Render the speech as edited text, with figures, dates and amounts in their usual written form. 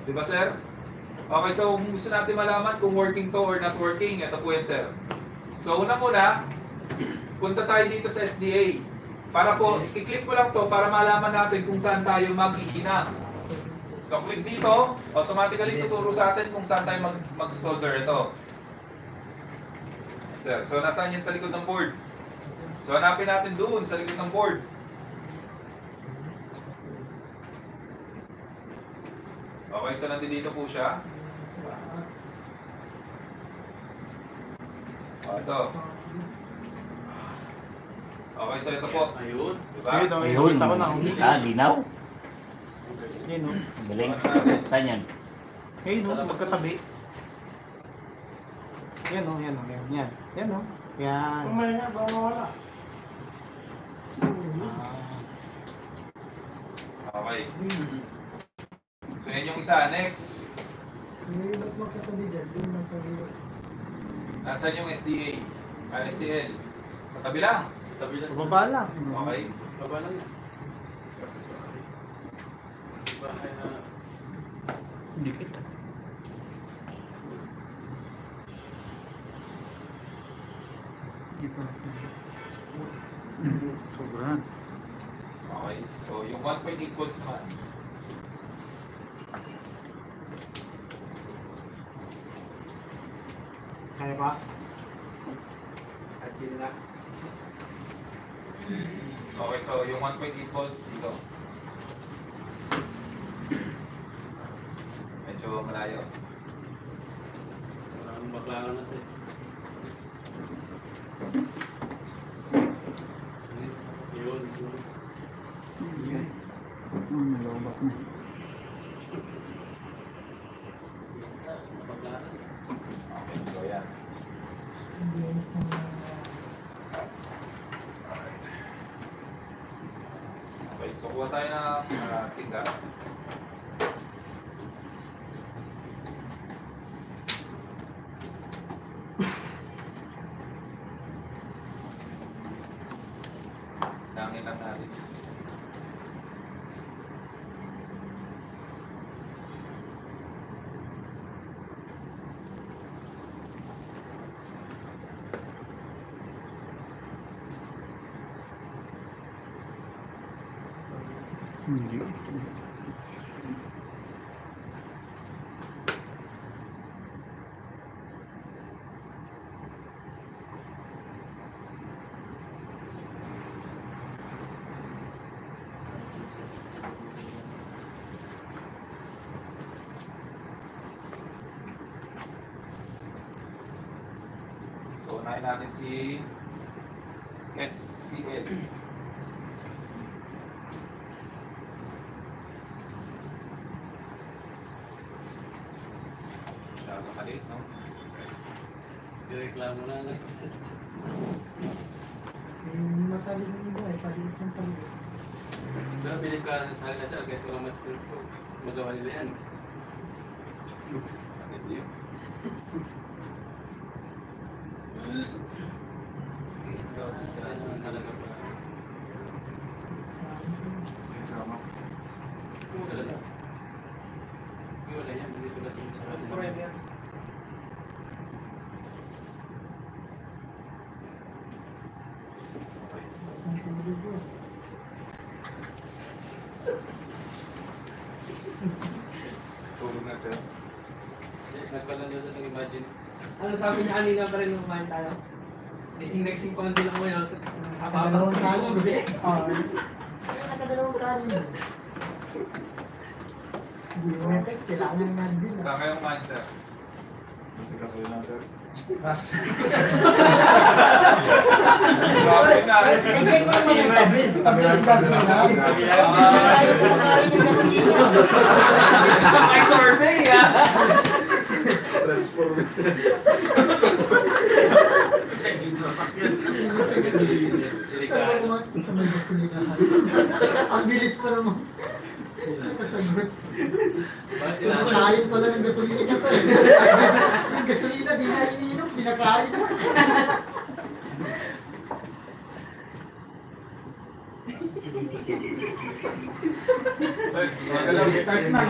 Di ba, sir? Okay, so kung gusto natin malaman kung working to or not working, ito po yan, sir. So, una-muna, punta tayo dito sa SDA. Para po, i-click ko lang to para malaman natin kung saan tayo mag-iinang. So, click dito, automatically tuturo sa atin kung saan tayo mag-solder ito. Sir, so nasaan yan sa likod ng board? So, hanapin natin doon sa likod ng board. Okay, so nandito po siya. Ito. Okay, so ito po. Ayun. Diba? Ayun. Linaw. Yan o. Galing. Saan yan? Ayun o, magkatabi. Yan o, yan o, yan. Yan o. Yan. Kumay na, baka mawala. Okay. So, yan yung isa. Next. Hindi ba't magkatabi dyan? Hindi magkatabi. Nasaan yung SDA? SCL? Katabi lang. Tabi lang. Baba lang. Okay. Baba lang yan. Bahay na. Hindi kita. Sobrang. Okay. So, yung 1.8 volts naman. Kaya ba? At yun na. Okay, so yung 1.8 volts dito. Medyo malayo. Maraming baklangan na siya. Yun. Nalobak na. Sa baklangan. Okay, so yan. Okay, so kuha tayo ng tingga. Dangin lang natin. Hindi. So, unahin natin si SCL. Masyado maliit, no? Ireklamo na lang. Matalim yung iba eh, palit ng palit. Pero bilip ka sa akin na siya, kahit walang mas skills ko, magawa nila yan. Maliit yun. Talaga pa. Oo, talaga. Wala yan, hindi tulad yung sa kasi. Tulog na, sir. Yes, nagpalanda sa imagine. Ano sabi niya kanina pa rin nung kumain tayo? Gising pa lang din ako yun. Nakadalawang kanin. Oo. Nakadalawang kanin. Hindi mo effect, kailangan nga din. Saan kayo kumain, sir? Grabe na. Check mo naman yung tabi. Tabi yung gasolina. Tayo kumakain ng gasolina. May survey ah! Sa may gasolina. Ang bilis pa naman. Nakasagot. Pinakain pala ng gasolina to eh. Yung gasolina di na iniinom, pinakain. Start na.